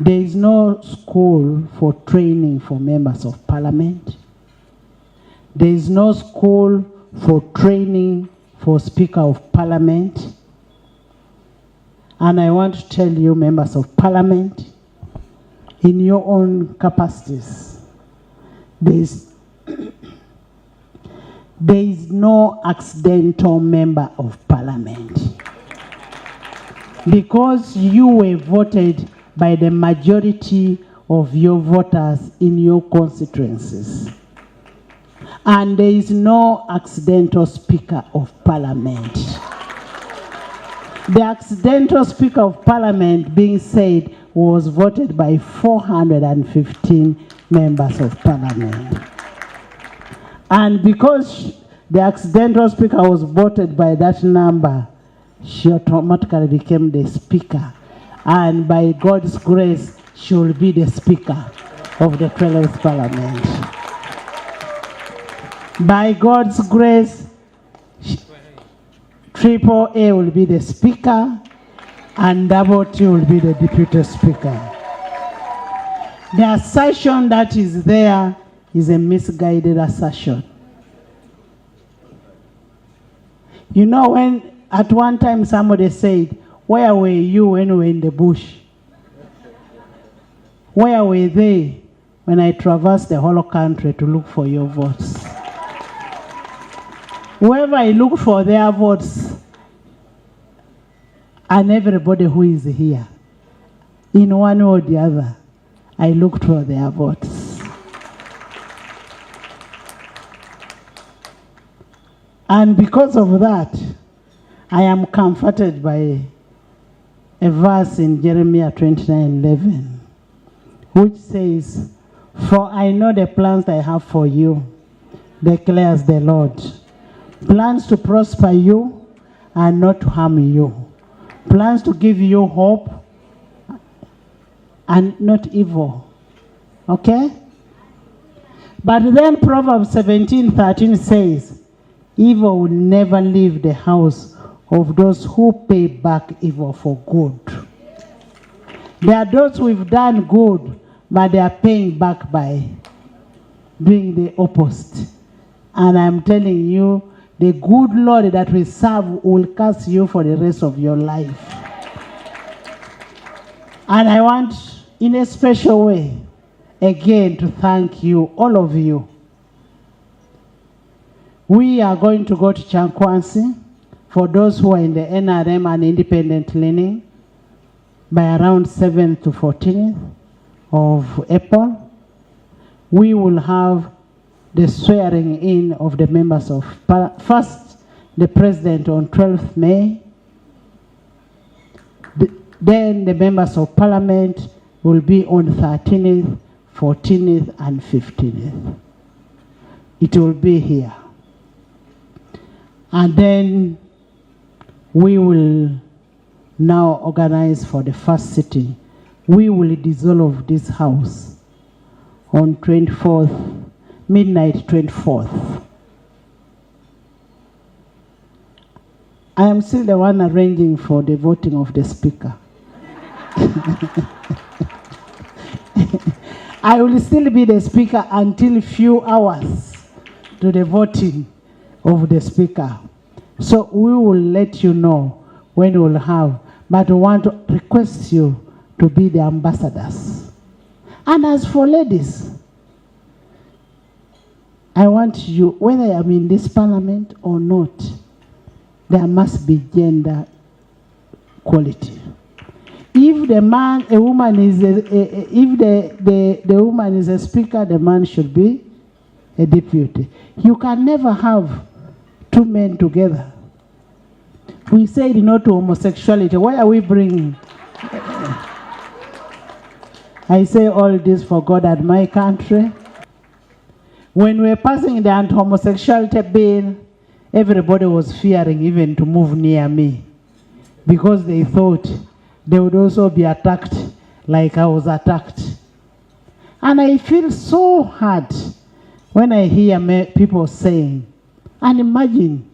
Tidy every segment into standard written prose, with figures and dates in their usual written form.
There is no school for training for members of parliament. There is no school for training for Speaker of Parliament. And I want to tell you, members of parliament, in your own capacities, there is no accidental member of parliament. Because you were voted by the majority of your voters in your constituencies. And there is no accidental Speaker of Parliament. The accidental Speaker of Parliament being said was voted by 415 members of Parliament. And because the accidental Speaker was voted by that number, she automatically became the Speaker. And by God's grace, she will be the Speaker of the 12th Parliament. By God's grace, Triple A will be the Speaker, and Double T will be the Deputy Speaker. The assertion that is there is a misguided assertion. You know, when at one time somebody said, "Where were you when we were in the bush? Where were they when I traversed the whole country to look for your votes?" Whoever I look for their votes, and everybody who is here, in one way or the other, I looked for their votes. And because of that, I am comforted by a verse in Jeremiah 29:11, which says, "For I know the plans I have for you, declares the Lord. Plans to prosper you and not to harm you. Plans to give you hope and not evil." Okay? But then Proverbs 17:13 says, "Evil will never leave the house of those who pay back evil for good." There are those who have done good, but they are paying back by doing the opposite. And I'm telling you, the good Lord that we serve will curse you for the rest of your life. And I want, in a special way, again to thank you, all of you. We are going to go to Chankwansi for those who are in the NRM and independent learning by around 7th to 14th of April. We will have the swearing in of the members of first the president on 12th May. Then the members of parliament will be on 13th, 14th, and 15th. It will be here. And then we will now organize for the first sitting. We will dissolve this house on 24th, midnight 24th. I am still the one arranging for the voting of the speaker. I will still be the speaker until few hours to the voting of the speaker. So we will let you know when we will have, but we want to request you to be the ambassadors. And as for ladies, I want you, whether I am in this parliament or not, there must be gender equality. If the man, a woman is, if the woman is a speaker, the man should be a deputy. You can never have two men together. We said no to homosexuality. Why are we bringing? I say all this for God and my country. When we were passing the anti-homosexuality bill, everybody was fearing even to move near me because they thought they would also be attacked like I was attacked. And I feel so hard when I hear people saying, and imagine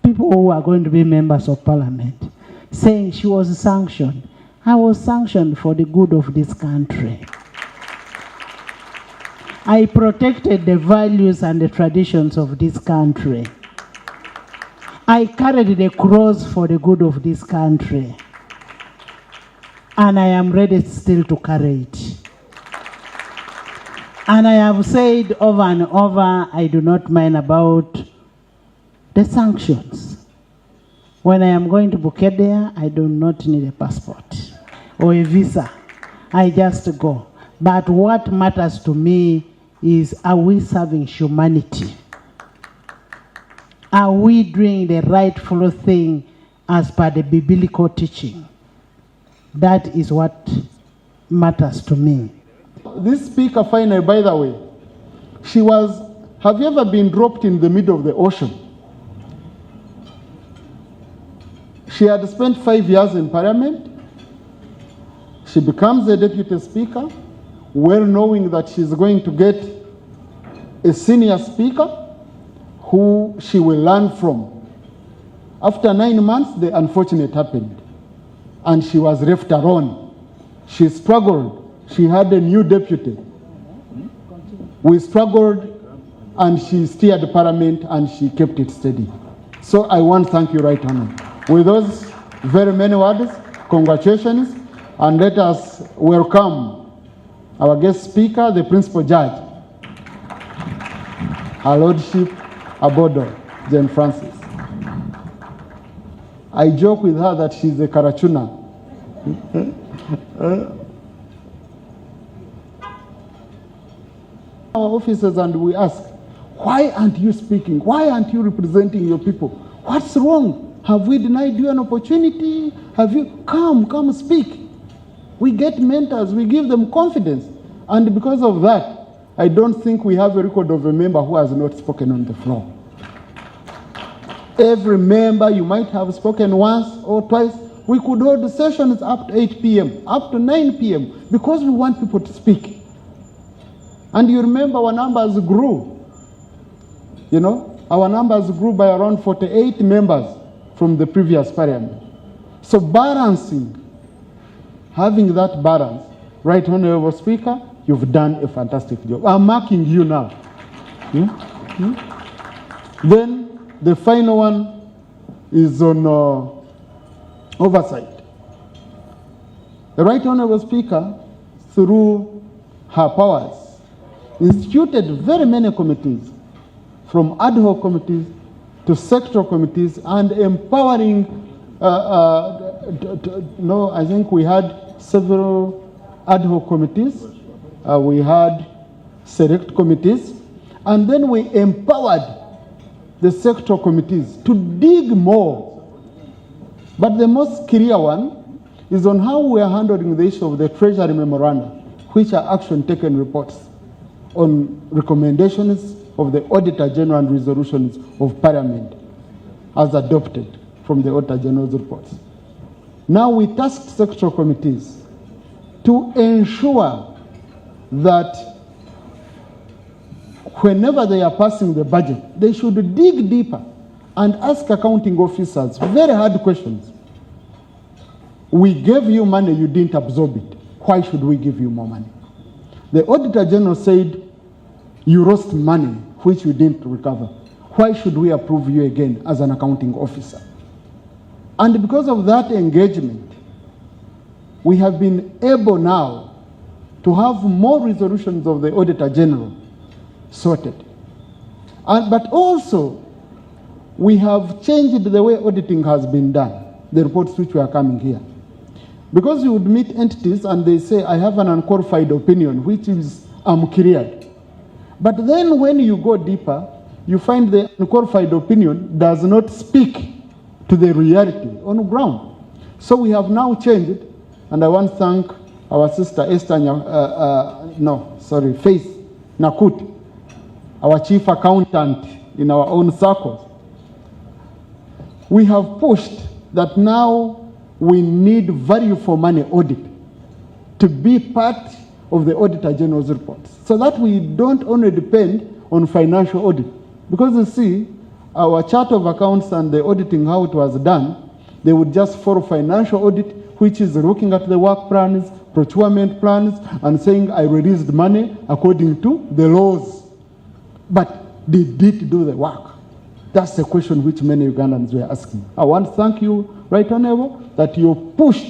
people who are going to be members of parliament saying she was sanctioned. I was sanctioned for the good of this country. I protected the values and the traditions of this country. I carried the cross for the good of this country. And I am ready still to carry it. And I have said over and over, I do not mind about the sanctions. When I am going to Bukedea, I do not need a passport or a visa. I just go. But what matters to me is, are we serving humanity? Are we doing the rightful thing as per the biblical teaching? That is what matters to me. This speaker, finally, by the way, she was, have you ever been dropped in the middle of the ocean? She had spent 5 years in Parliament. She becomes a deputy speaker, well knowing that she's going to get a senior speaker who she will learn from. After 9 months, the unfortunate happened, and she was left alone. She struggled. She had a new deputy. We struggled, and she steered Parliament, and she kept it steady. So I want to thank you, Right Honour. With those very many words, congratulations, and let us welcome our guest speaker, the principal judge, Her Lordship Abodo, Jane Francis. I joke with her that she's a Karachuna. Our officers, and we ask, why aren't you speaking? Why aren't you representing your people? What's wrong? Have we denied you an opportunity? Have you? Come speak. We get mentors, we give them confidence. And because of that, I don't think we have a record of a member who has not spoken on the floor. Every member, you might have spoken once or twice. We could hold sessions up to 8 p.m., up to 9 p.m., because we want people to speak. And you remember our numbers grew. You know, our numbers grew by around 48 members from the previous Parliament. So balancing, having that balance, Right Honourable Speaker, you've done a fantastic job. I'm marking you now. Then the final one is on oversight. The Right Honourable Speaker, through her powers, instituted very many committees, from ad hoc committees to sectoral committees, and empowering, I think we had several ad hoc committees, we had select committees, and then we empowered the sectoral committees to dig more. But the most clear one is on how we are handling the issue of the Treasury Memoranda, which are action taken reports on recommendations of the Auditor General and resolutions of Parliament as adopted from the Auditor General's reports. Now we tasked sectoral committees to ensure that whenever they are passing the budget, they should dig deeper and ask accounting officers very hard questions. We gave you money, you didn't absorb it. Why should we give you more money? The Auditor General said, you lost money, which you didn't recover. Why should we approve you again as an accounting officer? And because of that engagement, we have been able now to have more resolutions of the Auditor General sorted. But also, we have changed the way auditing has been done, the reports which were coming here. Because you would meet entities and they say, I have an unqualified opinion, which is I'm cleared. But then when you go deeper, you find the unqualified opinion does not speak to the reality on the ground. So we have now changed, and I want to thank our sister Esther, Faith Nakut, our chief accountant in our own circles. We have pushed that now we need value for money audit to be part of the Auditor General's reports, so that we don't only depend on financial audit. Because you see, our chart of accounts and the auditing, how it was done, they would just follow financial audit, which is looking at the work plans, procurement plans, and saying I released money according to the laws. But did it do the work? That's the question which many Ugandans were asking. I want to thank you, Right Honourable, that you pushed